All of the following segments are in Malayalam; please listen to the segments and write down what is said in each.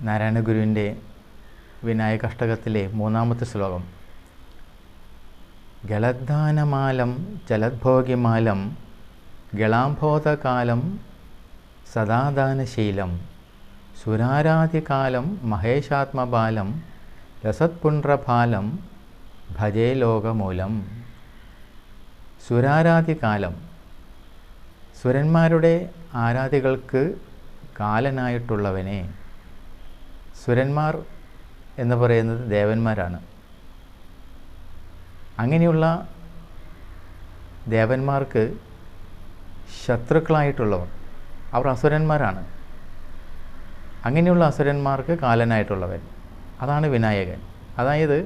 നാരായണഗുരുവിൻ്റെ വിനായകാഷ്ടകത്തിലെ 3-ാമത്തെ ശ്ലോകം. ഗളദ്ദാനമാലം ജലദ്ഭോഗിമാലം ഗളാംബോധകാലം സദാദാനശീലം സുരാരാധികാലം മഹേശാത്മബാലം രസത്പുണ്ട്രഭാലം ഭജേ ലോകമൂലം. സുരാരാധികാലം, സുരന്മാരുടെ ആരാധികൾക്ക് കാലനായിട്ടുള്ളവനെ. സുരന്മാർ എന്ന് പറയുന്നത് ദേവന്മാരാണ്. അങ്ങനെയുള്ള ദേവന്മാർക്ക് ശത്രുക്കളായിട്ടുള്ളവർ അവർ അസുരന്മാരാണ്. അങ്ങനെയുള്ള അസുരന്മാർക്ക് കാലനായിട്ടുള്ളവൻ, അതാണ് വിനായകൻ. അതായത്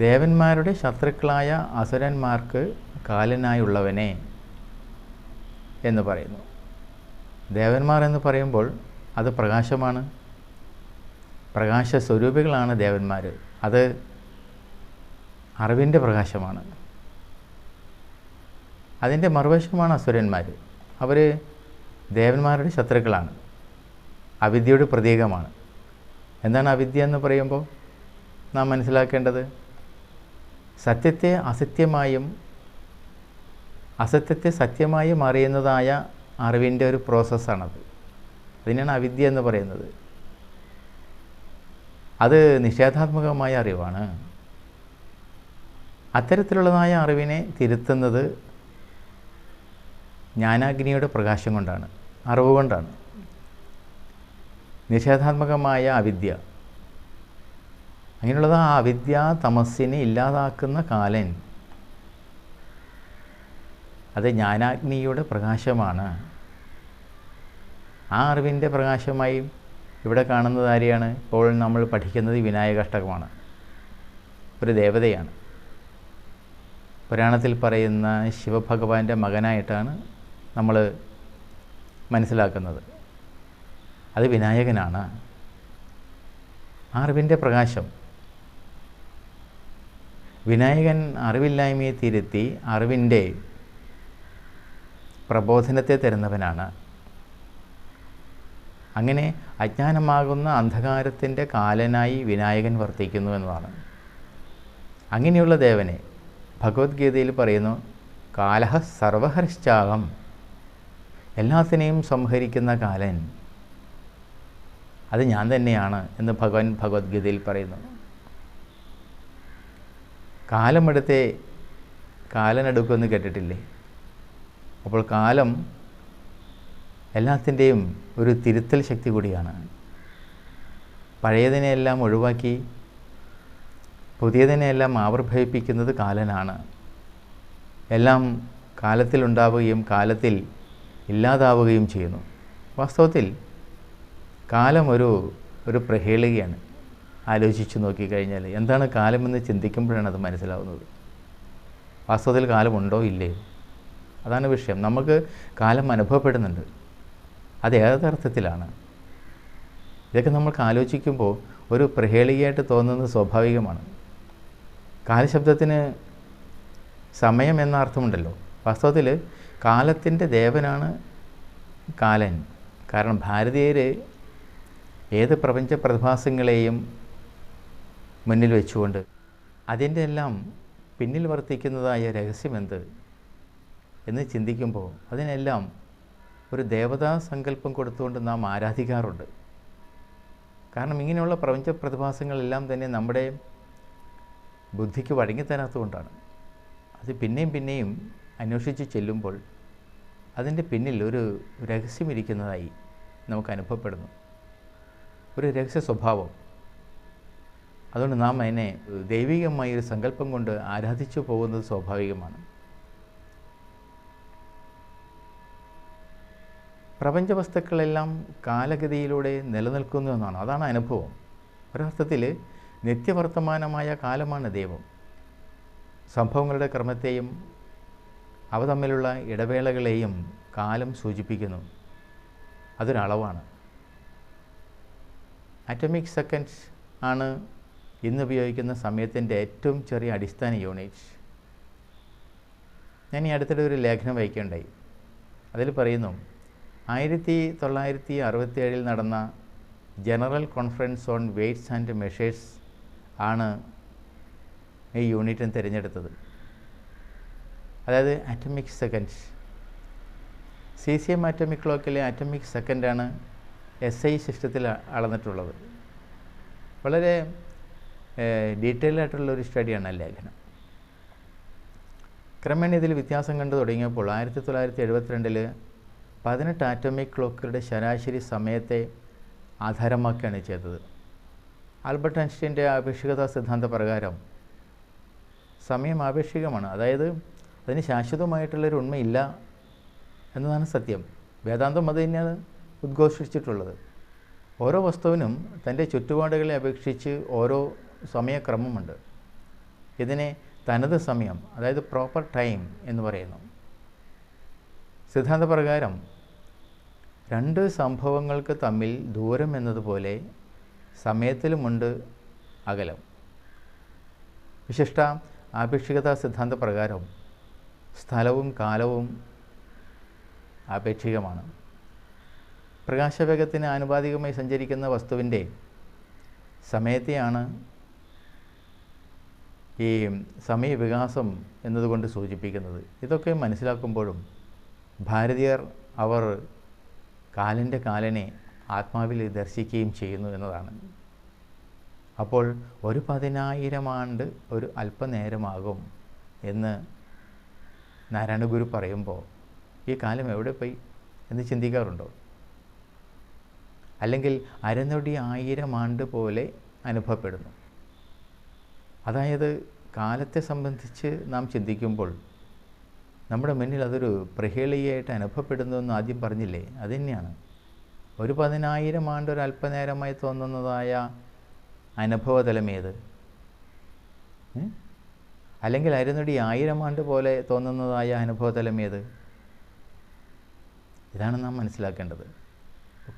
ദേവന്മാരുടെ ശത്രുക്കളായ അസുരന്മാർക്ക് കാലനായുള്ളവനെ എന്ന് പറയുന്നു. ദേവന്മാർ എന്ന് പറയുമ്പോൾ അത് പ്രകാശമാണ്, പ്രകാശസ്വരൂപികളാണ് ദേവന്മാർ. അത് അറിവിൻ്റെ പ്രകാശമാണ്. അതിൻ്റെ മറുവശമാണ് അസുരന്മാർ. അവർ ദേവന്മാരുടെ ശത്രുക്കളാണ്, അവിദ്യയുടെ പ്രതീകമാണ്. എന്താണ് അവിദ്യ എന്ന് പറയുമ്പോൾ നാം മനസ്സിലാക്കേണ്ടത്? സത്യത്തെ അസത്യമായും അസത്യത്തെ സത്യമായും അറിയുന്നതായ അറിവിൻ്റെ ഒരു പ്രോസസ്സാണത്. അതിനാണ് അവിദ്യ എന്ന് പറയുന്നത്. അത് നിഷേധാത്മകമായ അറിവാണ്. അത്തരത്തിലുള്ളതായ അറിവിനെ തിരുത്തുന്നത് ജ്ഞാനാഗ്നിയുടെ പ്രകാശം കൊണ്ടാണ്, അറിവ് കൊണ്ടാണ്. നിഷേധാത്മകമായ അവിദ്യ, അങ്ങനെയുള്ളത് ആ അവിദ്യാ തമസ്സിനെ ഇല്ലാതാക്കുന്ന കാലൻ, അത് ജ്ഞാനാഗ്നിയുടെ പ്രകാശമാണ്. ആ അറിവിൻ്റെ പ്രകാശമായി ഇവിടെ കാണുന്നത് ആരെയാണ്? ഇപ്പോൾ നമ്മൾ പഠിക്കുന്നത് വിനായകാഷ്ടകമാണ്. ഒരു ദേവതയാണ്. പുരാണത്തിൽ പറയുന്ന ശിവഭഗവാന്റെ മകനായിട്ടാണ് നമ്മൾ മനസ്സിലാക്കുന്നത്. അത് വിനായകനാണ്. ആ അറിവിൻ്റെ പ്രകാശം. വിനായകൻ അറിവില്ലായ്മയെ തിരുത്തി അറിവിൻ്റെ പ്രബോധനത്തെ തരുന്നവനാണ്. അങ്ങനെ അജ്ഞാനമാകുന്ന അന്ധകാരത്തിൻ്റെ കാലനായി വിനായകൻ വർത്തിക്കുന്നു എന്നതാണ്. അങ്ങനെയുള്ള ദേവനെ ഭഗവത്ഗീതയിൽ പറയുന്നു, കാലഹ സർവഹർശ്ചാകം, എല്ലാത്തിനെയും സംഹരിക്കുന്ന കാലൻ അത് ഞാൻ തന്നെയാണ് എന്ന് ഭഗവാൻ ഭഗവത്ഗീതയിൽ പറയുന്നു. കാലമെടുത്തേ കാലനെടുക്കുമെന്ന് കേട്ടിട്ടില്ലേ? അപ്പോൾ കാലം എല്ലാത്തിൻ്റെയും ഒരു തിരുത്തൽ ശക്തി കൂടിയാണ്. പഴയതിനെയെല്ലാം ഒഴിവാക്കി പുതിയതിനെയെല്ലാം ആവിർഭവിപ്പിക്കുന്നത് കാലനാണ്. എല്ലാം കാലത്തിലുണ്ടാവുകയും കാലത്തിൽ ഇല്ലാതാവുകയും ചെയ്യുന്നു. വാസ്തവത്തിൽ കാലം ഒരു പ്രഹേളികയാണ്. ആലോചിച്ച് നോക്കിക്കഴിഞ്ഞാൽ എന്താണ് കാലമെന്ന് ചിന്തിക്കുമ്പോഴാണ് അത് മനസ്സിലാവുന്നത്. വാസ്തവത്തിൽ കാലമുണ്ടോ ഇല്ലേ? അതാണ് വിഷയം. നമുക്ക് കാലം അനുഭവപ്പെടുന്നുണ്ട്. അത് ഏതർത്ഥത്തിലാണ്? ഇതൊക്കെ നമ്മൾക്ക് ആലോചിക്കുമ്പോൾ ഒരു പ്രഹേളികയായിട്ട് തോന്നുന്നത് സ്വാഭാവികമാണ്. കാലശബ്ദത്തിന് സമയം എന്ന അർത്ഥമുണ്ടല്ലോ. വാസ്തവത്തിൽ കാലത്തിൻ്റെ ദേവനാണ് കാലൻ. കാരണം ഭാരതീയർ ഏത് പ്രപഞ്ച പ്രതിഭാസങ്ങളെയും മുന്നിൽ വെച്ചുകൊണ്ട് അതിൻ്റെ എല്ലാം പിന്നിൽ വർത്തിക്കുന്നതായ രഹസ്യമെന്ത് എന്ന് ചിന്തിക്കുമ്പോൾ അതിനെല്ലാം ഒരു ദേവതാ സങ്കല്പം കൊടുത്തുകൊണ്ട് നാം ആരാധിക്കാറുണ്ട്. കാരണം ഇങ്ങനെയുള്ള പ്രപഞ്ച പ്രതിഭാസങ്ങളെല്ലാം തന്നെ നമ്മുടെ ബുദ്ധിക്ക് വഴങ്ങിത്തരാത്തതുകൊണ്ടാണ്. അത് പിന്നെയും പിന്നെയും അന്വേഷിച്ച് ചെല്ലുമ്പോൾ അതിൻ്റെ പിന്നിൽ ഒരു രഹസ്യമിരിക്കുന്നതായി നമുക്ക് അനുഭവപ്പെടുന്നു, ഒരു രഹസ്യ സ്വഭാവം. അതുകൊണ്ട് നാം അതിനെ ദൈവികമായൊരു സങ്കല്പം കൊണ്ട് ആരാധിച്ചു പോകുന്നത് സ്വാഭാവികമാണ്. പ്രപഞ്ച വസ്തുക്കളെല്ലാം കാലഗതിയിലൂടെ നിലനിൽക്കുന്നു എന്നാണ്. അതാണ് അനുഭവം. ഒരർത്ഥത്തിൽ നിത്യവർത്തമാനമായ കാലമാണ് ദൈവം. സംഭവങ്ങളുടെ ക്രമത്തെയും അവ തമ്മിലുള്ള ഇടവേളകളെയും കാലം സൂചിപ്പിക്കുന്നു. അതൊരളവാണ്. അറ്റോമിക് സെക്കൻഡ്സ് ആണ് ഇന്ന് ഉപയോഗിക്കുന്ന സമയത്തിൻ്റെ ഏറ്റവും ചെറിയ അടിസ്ഥാന യൂണിറ്റ്. ഞാൻ ഈ അടുത്തിടെ ഒരു ലേഖനം വായിക്കുകയുണ്ടായി. അതിൽ പറയുന്നു, 1967 നടന്ന general conference on weights and measures ആണ് ഈ യൂണിറ്റിന് തിരഞ്ഞെടുത്തത്. അതായത് ആറ്റമിക് സെക്കൻഡ്സ്. CCM ആറ്റമിക് ക്ലോക്കിലെ ആറ്റമിക് സെക്കൻഡാണ് SI സിസ്റ്റത്തിൽ അളന്നിട്ടുള്ളത്. വളരെ ഡീറ്റെയിൽ ആയിട്ടുള്ളൊരു സ്റ്റഡിയാണ് ലേഖനം. ക്രമേണ ഇതിൽ വ്യത്യാസം കണ്ടു തുടങ്ങിയപ്പോൾ 1972 18 ആറ്റമിക് ക്ലോക്കുകളുടെ ശരാശരി സമയത്തെ ആധാരമാക്കിയാണ് ചെയ്തത്. ആൽബർട്ട് ഐൻസ്റ്റീൻ്റെ ആപേക്ഷികതാ സിദ്ധാന്ത പ്രകാരം സമയം ആപേക്ഷികമാണ്. അതായത് അതിന് ശാശ്വതമായിട്ടുള്ളൊരു ഉണ്മയില്ല എന്നതാണ് സത്യം. വേദാന്തം അത് തന്നെയാണ് ഉദ്ഘോഷിച്ചിട്ടുള്ളത്. ഓരോ വസ്തുവിനും തൻ്റെ ചുറ്റുപാടുകളെ അപേക്ഷിച്ച് ഓരോ സമയക്രമമുണ്ട്. ഇതിനെ തനത് സമയം, അതായത് പ്രോപ്പർ ടൈം എന്ന് പറയുന്നു. സിദ്ധാന്തപ്രകാരം രണ്ട് സംഭവങ്ങൾക്ക് തമ്മിൽ ദൂരം എന്നതുപോലെ സമയത്തിലുമുണ്ട് അകലം. വിശിഷ്ട ആപേക്ഷികതാ സിദ്ധാന്തപ്രകാരം സ്ഥലവും കാലവും ആപേക്ഷികമാണ്. പ്രകാശവേഗത്തിന് ആനുപാതികമായി സഞ്ചരിക്കുന്ന വസ്തുവിൻ്റെ സമയത്തെയാണ് ഈ സമയവികാസം എന്നതുകൊണ്ട് സൂചിപ്പിക്കുന്നത്. ഇതൊക്കെ മനസ്സിലാക്കുമ്പോഴും ഭാരതീയർ അവർ കാലൻ്റെ കാലനെ ആത്മാവിൽ ദർശിക്കുകയും ചെയ്യുന്നു എന്നതാണ്. അപ്പോൾ 10,000 ആണ്ട് ഒരു അല്പനേരമാകും എന്ന് നാരായണ ഗുരു പറയുമ്പോൾ ഈ കാലം എവിടെ പോയി എന്ന് ചിന്തിക്കാറുണ്ടോ? അല്ലെങ്കിൽ അരനൊടി 1000 ആണ്ട് പോലെ അനുഭവപ്പെടുന്നു. അതായത് കാലത്തെ സംബന്ധിച്ച് നാം ചിന്തിക്കുമ്പോൾ നമ്മുടെ മുന്നിൽ അതൊരു പ്രഹേളികയായിട്ട് അനുഭവപ്പെടുന്നു എന്ന് ആദ്യം പറഞ്ഞില്ലേ? അതുതന്നെയാണ് 10,000 ആണ്ട് ഒരു അല്പനേരമായി തോന്നുന്നതായ അനുഭവതലമേത്? അല്ലെങ്കിൽ അരനൊടി 1000 ആണ്ട് പോലെ തോന്നുന്നതായ അനുഭവതലമേത്? ഇതാണ് നാം മനസ്സിലാക്കേണ്ടത്.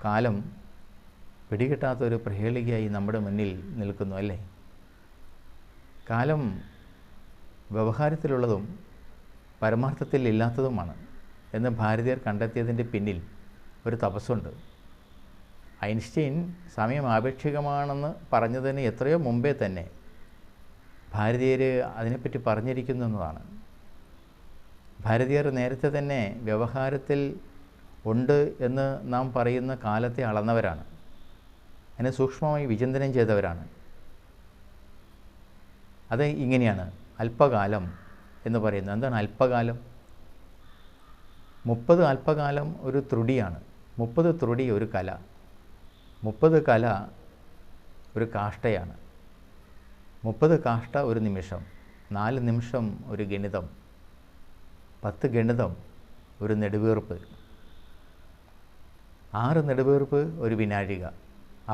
കാലം പിടികിട്ടാത്തൊരു പ്രഹേളികയായി നമ്മുടെ മുന്നിൽ നിൽക്കുന്നു അല്ലേ? കാലം വ്യവഹാരത്തിലുള്ളതും പരമാർത്ഥത്തിൽ ഇല്ലാത്തതുമാണ് എന്ന് ഭാരതീയർ കണ്ടെത്തിയതിൻ്റെ പിന്നിൽ ഒരു തപസ്സുണ്ട്. ഐൻസ്റ്റീൻ സമയം ആപേക്ഷികമാണെന്ന് പറഞ്ഞതിന് എത്രയോ മുമ്പേ തന്നെ ഭാരതീയർ അതിനെപ്പറ്റി പറഞ്ഞിരിക്കുന്നു എന്നതാണ്. ഭാരതീയർ നേരത്തെ തന്നെ വ്യവഹാരത്തിൽ ഉണ്ട് എന്ന് നാം പറയുന്ന കാലത്തെ അളന്നവരാണ്. അതിനെ സൂക്ഷ്മമായി വിചിന്തനം ചെയ്തവരാണ്. അത് ഇങ്ങനെയാണ് അല്പകാലം എന്ന് പറയുന്നത്. എന്താണ് അല്പകാലം? 30 അല്പകാലം ഒരു ത്രുടിയാണ്. 30 ത്രുടി ഒരു കല. 30 കല ഒരു കാഷ്ടയാണ്. 30 കാഷ്ട ഒരു നിമിഷം. 4 നിമിഷം ഒരു ഗണിതം. 10 ഗണിതം ഒരു നെടുവീർപ്പ്. 6 നെടുവീർപ്പ് ഒരു വിനാഴിക.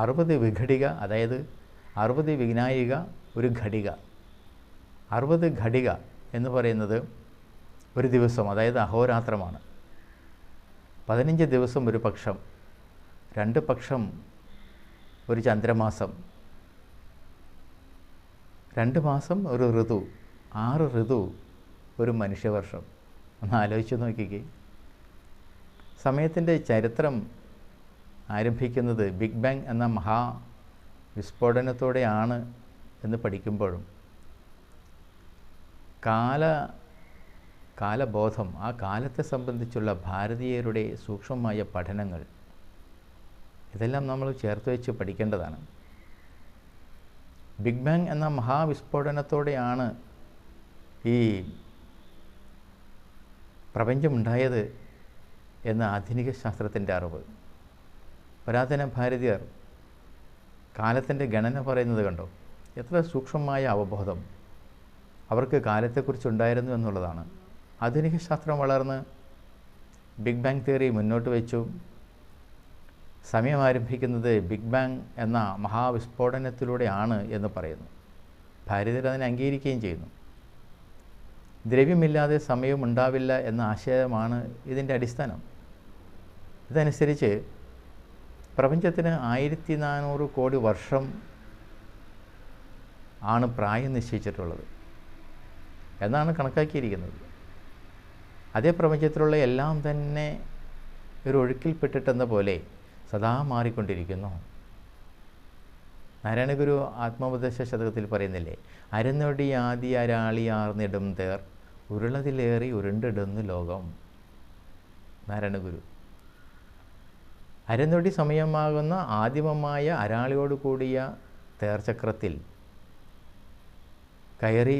60 വിഘടിക, അതായത് 60 വിനാഴിക ഒരു ഘടിക. 60 ഘടിക എന്ന് പറയുന്നത് ഒരു ദിവസം, അതായത് അഹോരാത്രമാണ്. 15 ദിവസം ഒരു പക്ഷം. 2 പക്ഷം ഒരു ചന്ദ്രമാസം. 2 മാസം ഒരു ഋതു. 6 ഋതു ഒരു മനുഷ്യവർഷം. ഒന്ന് ആലോചിച്ച് നോക്കിക്കേ. സമയത്തിൻ്റെ ചരിത്രം ആരംഭിക്കുന്നത് ബിഗ് ബാങ് എന്ന മഹാവിസ്ഫോടനത്തോടെയാണ് എന്ന് പഠിക്കുമ്പോഴും കാലബോധം, ആ കാലത്തെ സംബന്ധിച്ചുള്ള ഭാരതീയരുടെ സൂക്ഷ്മമായ പഠനങ്ങൾ, ഇതെല്ലാം നമ്മൾ ചേർത്ത് വെച്ച് പഠിക്കേണ്ടതാണ്. ബിഗ് ബാങ് എന്ന മഹാവിസ്ഫോടനത്തോടെയാണ് ഈ പ്രപഞ്ചമുണ്ടായത് എന്ന ആധുനിക ശാസ്ത്രത്തിൻ്റെ അറിവ്. പുരാതന ഭാരതീയർ കാലത്തിൻ്റെ ഗണന പറയുന്നത് കണ്ടോ? എത്ര സൂക്ഷ്മമായ അവബോധം അവർക്ക് കാലത്തെക്കുറിച്ചുണ്ടായിരുന്നു എന്നുള്ളതാണ്. ആധുനിക ശാസ്ത്രം വളർന്ന് ബിഗ് ബാങ് തിയറി മുന്നോട്ട് വെച്ചു. സമയം ആരംഭിക്കുന്നത് ബിഗ് ബാങ് എന്ന മഹാവിസ്ഫോടനത്തിലൂടെയാണ് എന്ന് പറയുന്നു. ഭാരതീയർ അതിനെ അംഗീകരിക്കുകയും ചെയ്യുന്നു. ദ്രവ്യമില്ലാതെ സമയം ഉണ്ടാവില്ല എന്ന ആശയമാണ് ഇതിൻ്റെ അടിസ്ഥാനം. ഇതനുസരിച്ച് പ്രപഞ്ചത്തിന് 1400 കോടി വർഷം ആണ് പ്രായം നിശ്ചയിച്ചിട്ടുള്ളത് എന്നാണ് കണക്കാക്കിയിരിക്കുന്നത്. അതേ പ്രപഞ്ചത്തിലുള്ള എല്ലാം തന്നെ ഒരു ഒഴുക്കിൽപ്പെട്ടിട്ടെന്ന പോലെ സദാ മാറിക്കൊണ്ടിരിക്കുന്നു. നാരായണഗുരു ആത്മോപദേശ ശതകത്തിൽ പറയുന്നില്ലേ, അരനൊടി ആദി അരാളിയാർന്നിടും തേർ ഉരുളതിലേറി ഉരുണ്ടിടുന്നു ലോകം. നാരായണഗുരു അരനൊടി സമയമാകുന്ന ആദിമമായ അരാളിയോട് കൂടിയ തേർചക്രത്തിൽ കയറി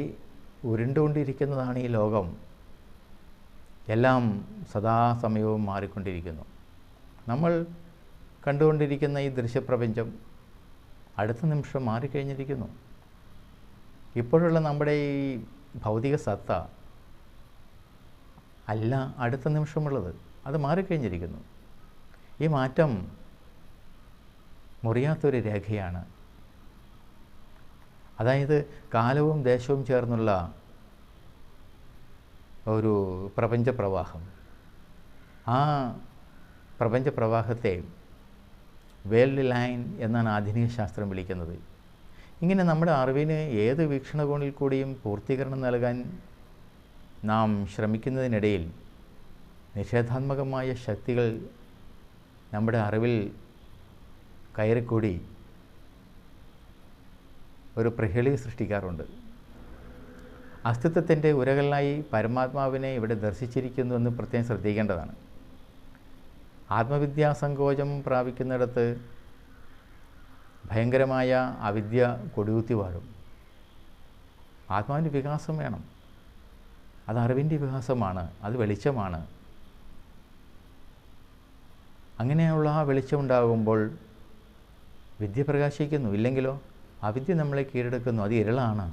ഉരുണ്ടുകൊണ്ടിരിക്കുന്നതാണ് ഈ ലോകം. എല്ലാം സദാസമയവും മാറിക്കൊണ്ടിരിക്കുന്നു. നമ്മൾ കണ്ടുകൊണ്ടിരിക്കുന്ന ഈ ദൃശ്യപ്രപഞ്ചം അടുത്ത നിമിഷം മാറിക്കഴിഞ്ഞിരിക്കുന്നു. ഇപ്പോഴുള്ള നമ്മുടെ ഈ ഭൗതിക സത്ത അല്ല അടുത്ത നിമിഷമുള്ളത്, അത് മാറിക്കഴിഞ്ഞിരിക്കുന്നു. ഈ മാറ്റം മുറിയാത്തൊരു രേഖയാണ്. അതായത് കാലവും ദേശവും ചേർന്നുള്ള ഒരു പ്രപഞ്ചപ്രവാഹം. ആ പ്രപഞ്ചപ്രവാഹത്തെ വേൾഡ് ലൈൻ എന്നാണ് ആധുനിക ശാസ്ത്രം വിളിക്കുന്നത്. ഇങ്ങനെ നമ്മുടെ അറിവിന് ഏത് വീക്ഷണകോണിൽ കൂടിയും പൂർത്തീകരണം നൽകാൻ നാം ശ്രമിക്കുന്നതിനിടയിൽ നിഷേധാത്മകമായ ശക്തികൾ നമ്മുടെ അറിവിൽ കയറിക്കൂടി ഒരു പ്രഹേളി സൃഷ്ടിക്കാറുണ്ട്. അസ്തിത്വത്തിൻ്റെ ഉരകലായി പരമാത്മാവിനെ ഇവിടെ ദർശിച്ചിരിക്കുന്നുവെന്ന് പ്രത്യേകം ശ്രദ്ധിക്കേണ്ടതാണ്. ആത്മവിദ്യാസങ്കോചം പ്രാപിക്കുന്നിടത്ത് ഭയങ്കരമായ അവിദ്യ കൊടികുത്തി വാഴും. ആത്മാവിൻ്റെ വികാസം വേണം. അത് അറിവിൻ്റെ വികാസമാണ്, അത് വെളിച്ചമാണ്. അങ്ങനെയുള്ള ആ വെളിച്ചമുണ്ടാകുമ്പോൾ വിദ്യ പ്രകാശിക്കുന്നു. ഇല്ലെങ്കിലോ അവിദ്യ നമ്മളെ കീഴടക്കുന്നു. അത് ഇരുളാണ്.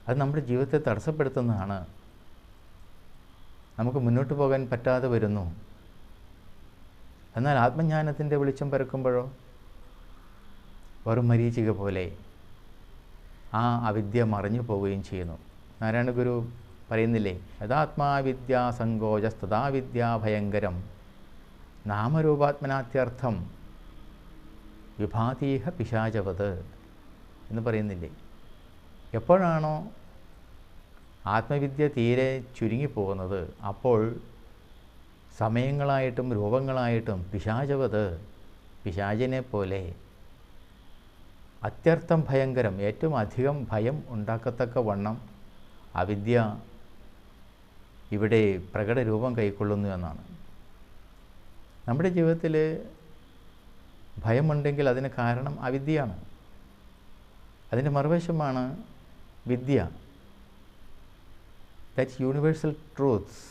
അത് നമ്മുടെ ജീവിതത്തെ തടസ്സപ്പെടുത്തുന്നതാണ്. നമുക്ക് മുന്നോട്ട് പോകാൻ പറ്റാതെ വരുന്നു. എന്നാൽ ആത്മജ്ഞാനത്തിൻ്റെ വെളിച്ചം പരക്കുമ്പോഴോ വെറും മരീചിക പോലെ ആ അവിദ്യ മറഞ്ഞു പോവുകയും ചെയ്യുന്നു. നാരായണഗുരു പറയുന്നില്ലേ, യഥാത്മാവിദ്യാസങ്കോചസ്തഥാ വിദ്യാഭയങ്കരം നാമരൂപാത്മനാത്യർത്ഥം വിഭാതീഹ പിശാചവത് എന്ന് പറയുന്നില്ലേ. എപ്പോഴാണോ ആത്മവിദ്യ തീരെ ചുരുങ്ങിപ്പോകുന്നത്, അപ്പോൾ സമയങ്ങളായിട്ടും രൂപങ്ങളായിട്ടും പിശാചവത്, പിശാചിനെ പോലെ അത്യർത്ഥം ഭയങ്കരം, ഏറ്റവും അധികം ഭയം ഉണ്ടാക്കത്തക്ക വണ്ണം അവിദ്യ ഇവിടെ പ്രകടരൂപം കൈക്കൊള്ളുന്നു എന്നാണ്. നമ്മുടെ ജീവിതത്തിൽ ഭയമുണ്ടെങ്കിൽ അതിന് കാരണം അവിദ്യയാണ്. അതിൻ്റെ മറുവശമാണ് വിദ്യ. That's universal truths.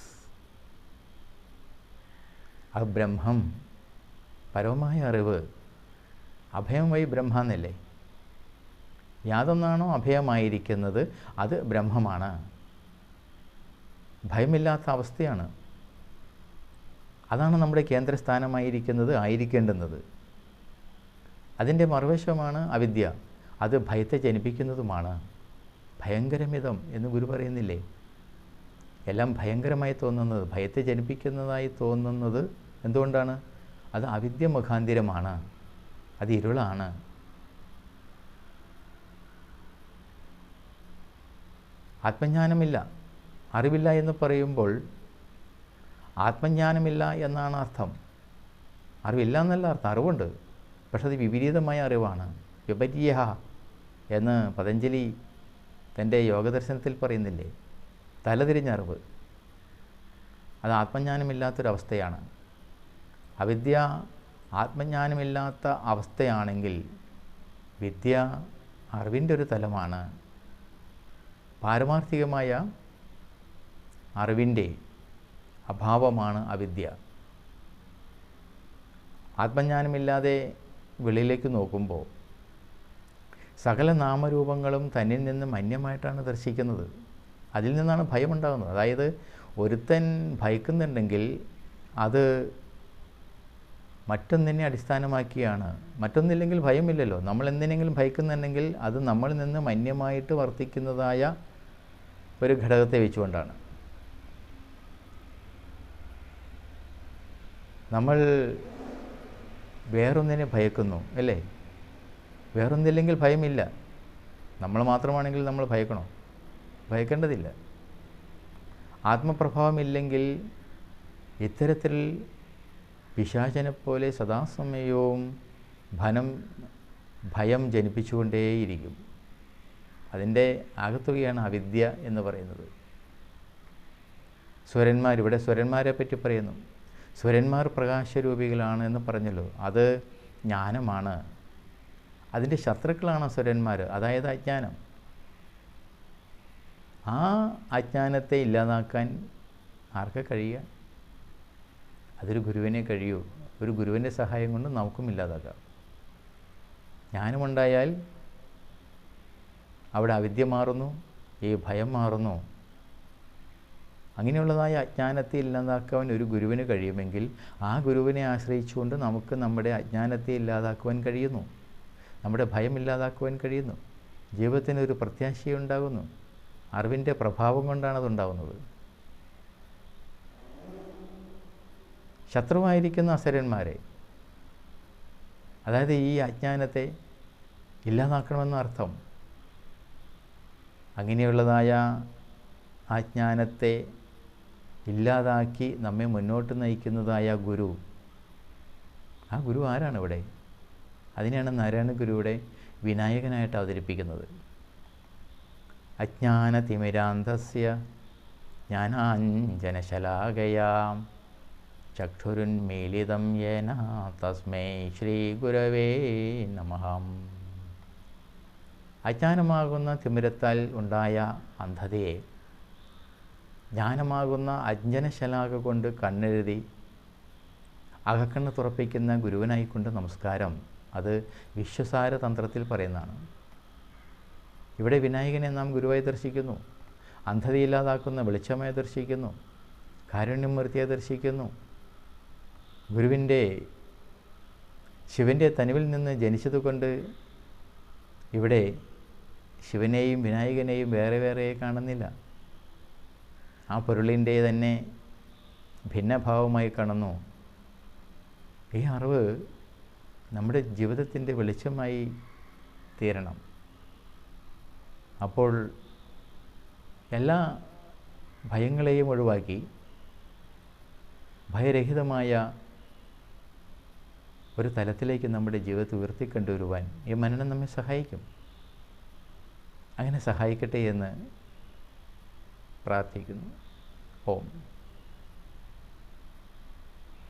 അത് ബ്രഹ്മം, പരമമായ അറിവ്. അഭയം വഴി ബ്രഹ്മ എന്നല്ലേ. യാതൊന്നാണോ അഭയമായിരിക്കുന്നത് അത് ബ്രഹ്മമാണ്. ഭയമില്ലാത്ത അവസ്ഥയാണ്. അതാണ് നമ്മുടെ കേന്ദ്രസ്ഥാനമായിരിക്കുന്നത്, ആയിരിക്കേണ്ടുന്നത്. അതിൻ്റെ മറുവശമാണ് അവിദ്യ. അത് ഭയത്തെ ജനിപ്പിക്കുന്നതുമാണ്. ഭയങ്കരമിതം എന്ന് ഗുരു പറയുന്നില്ലേ. എല്ലാം ഭയങ്കരമായി തോന്നുന്നത്, ഭയത്തെ ജനിപ്പിക്കുന്നതായി തോന്നുന്നത് എന്തുകൊണ്ടാണ്? അത് അവിദ്യ മുഖാന്തിരമാണ്. അത് ഇരുളാണ്. ആത്മജ്ഞാനമില്ല, അറിവില്ല എന്ന് പറയുമ്പോൾ ആത്മജ്ഞാനമില്ല എന്നാണ് അർത്ഥം. അറിവില്ല എന്നല്ല അർത്ഥം, അറിവുണ്ട്. പക്ഷെ അത് വിപരീതമായ അറിവാണ്. വിപര്യ എന്ന് പതഞ്ജലി തൻ്റെ യോഗദർശനത്തിൽ പറയുന്നില്ലേ. തലതിരിഞ്ഞ അറിവ്. അത് ആത്മജ്ഞാനമില്ലാത്തൊരവസ്ഥയാണ്. അവിദ്യ ആത്മജ്ഞാനമില്ലാത്ത അവസ്ഥയാണെങ്കിൽ വിദ്യ അറിവിൻ്റെ ഒരു തലമാണ്. പാരമാർത്ഥികമായ അറിവിൻ്റെ അഭാവമാണ് അവിദ്യ. ആത്മജ്ഞാനമില്ലാതെ വെളിയിലേക്ക് നോക്കുമ്പോൾ സകല നാമരൂപങ്ങളും തന്നിൽ നിന്ന് അന്യമായിട്ടാണ് ദർശിക്കുന്നത്. അതിൽ നിന്നാണ് ഭയമുണ്ടാകുന്നത്. അതായത് ഒരുത്തൻ ഭയക്കുന്നുണ്ടെങ്കിൽ അത് മറ്റൊന്നിനെ അടിസ്ഥാനമാക്കിയാണ്. മറ്റൊന്നില്ലെങ്കിൽ ഭയമില്ലല്ലോ. നമ്മൾ എന്തിനെങ്കിലും ഭയക്കുന്നുണ്ടെങ്കിൽ അത് നമ്മളിൽ നിന്ന് അന്യമായിട്ട് വർത്തിക്കുന്നതായ ഒരു ഘടകത്തെ വെച്ചുകൊണ്ടാണ്. നമ്മൾ വേറൊന്നിനെ ഭയക്കുന്നു അല്ലേ. വേറൊന്നില്ലെങ്കിൽ ഭയമില്ല. നമ്മൾ മാത്രമാണെങ്കിൽ നമ്മൾ ഭയക്കണോ? ഭയക്കേണ്ടതില്ല. ആത്മപ്രഭാവമില്ലെങ്കിൽ ഇത്തരത്തിൽ പിശാചനെപ്പോലെ സദാസമയവും ഭയം ജനിപ്പിച്ചുകൊണ്ടേയിരിക്കും. അതിൻ്റെ ആകത്തുകയാണ് അവിദ്യ എന്ന് പറയുന്നത്. ഇവിടെ സ്വരന്മാരെ പറ്റി പറയുന്നു. സ്വരന്മാർ പ്രകാശരൂപികളാണ് എന്ന് പറഞ്ഞല്ലോ. അത് ജ്ഞാനമാണ്. അതിൻ്റെ ശത്രുക്കളാണ് സ്വരന്മാർ, അതായത് അജ്ഞാനം. ആ അജ്ഞാനത്തെ ഇല്ലാതാക്കാൻ ആർക്ക് കഴിയുക? അതൊരു ഗുരുവിനെ കഴിയൂ. ഒരു ഗുരുവിൻ്റെ സഹായം കൊണ്ട് നമുക്കും ഇല്ലാതാക്കാം. ജ്ഞാനമുണ്ടായാൽ അവിടെ അവിദ്യ മാറുന്നു, ഈ ഭയം മാറുന്നു. അങ്ങനെയുള്ളതായ അജ്ഞാനത്തെ ഇല്ലാതാക്കുവാൻ ഒരു ഗുരുവിന് കഴിയുമെങ്കിൽ ആ ഗുരുവിനെ ആശ്രയിച്ചുകൊണ്ട് നമുക്ക് നമ്മുടെ അജ്ഞാനത്തെ ഇല്ലാതാക്കുവാൻ കഴിയുന്നു, നമ്മുടെ ഭയം ഇല്ലാതാക്കുവാൻ കഴിയുന്നു. ജീവിതത്തിനൊരു പ്രത്യാശയുണ്ടാകുന്നു. അറിവിൻ്റെ പ്രഭാവം കൊണ്ടാണ് അതുണ്ടാകുന്നത്. ശത്രുവായിരിക്കുന്ന അസുരന്മാരെ, അതായത് ഈ അജ്ഞാനത്തെ ഇല്ലാതാക്കണമെന്ന അർത്ഥം. അങ്ങനെയുള്ളതായ അജ്ഞാനത്തെ ഇല്ലാതാക്കി നമ്മെ മുന്നോട്ട് നയിക്കുന്നതായ ഗുരു, ആ ഗുരു ആരാണ് ഇവിടെ? അതിനെയാണ് നാരായണ ഗുരുവിടെ വിനായകനായിട്ട് അവതരിപ്പിക്കുന്നത്. അജ്ഞാനതിമിരാന്ധസ്യ ജ്ഞാനാഞ്ജനശലാകയാം ചക്ഷുരുന്മീലിതം യേന തസ്മൈ ശ്രീ ഗുരവേ നമഃ. അജ്ഞാനമാകുന്ന തിമിരത്താൽ ഉണ്ടായ അന്ധതയെ ജ്ഞാനമാകുന്ന അഞ്ജനശലാക കൊണ്ട് കണ്ണെഴുതി അകക്കണ്ണ് തുറപ്പിക്കുന്ന ഗുരുവനായിക്കൊണ്ട് നമസ്കാരം. അത് വിശ്വസാര തന്ത്രത്തിൽ പറയുന്നതാണ്. ഇവിടെ വിനായകനെ നാം ഗുരുവായി ദർശിക്കുന്നു, അന്ധതയില്ലാതാക്കുന്ന വെളിച്ചമായി ദർശിക്കുന്നു, കാരുണ്യമൂർത്തിയെ ദർശിക്കുന്നു. ശിവൻ്റെ തനുവിൽ നിന്ന് ജനിച്ചതുകൊണ്ട് ഇവിടെ ശിവനെയും വിനായകനെയും വേറെ വേറെ കാണുന്നില്ല. ആ പൊരുളിൻ്റെ തന്നെ ഭിന്നഭാവമായി കാണുന്നു. ഈ അറിവ് നമ്മുടെ ജീവിതത്തിൻ്റെ വെളിച്ചമായി തീരണം. അപ്പോൾ എല്ലാ ഭയങ്ങളെയും ഒഴിവാക്കി ഭയരഹിതമായ ഒരു തലത്തിലേക്ക് നമ്മുടെ ജീവിതത്തെ ഉയർത്തിക്കൊണ്ടുവരുവാൻ ഈ മനനം നമ്മെ സഹായിക്കും. അങ്ങനെ സഹായിക്കട്ടെ എന്ന് പ്രാർത്ഥിക്കുന്നു. ഓം.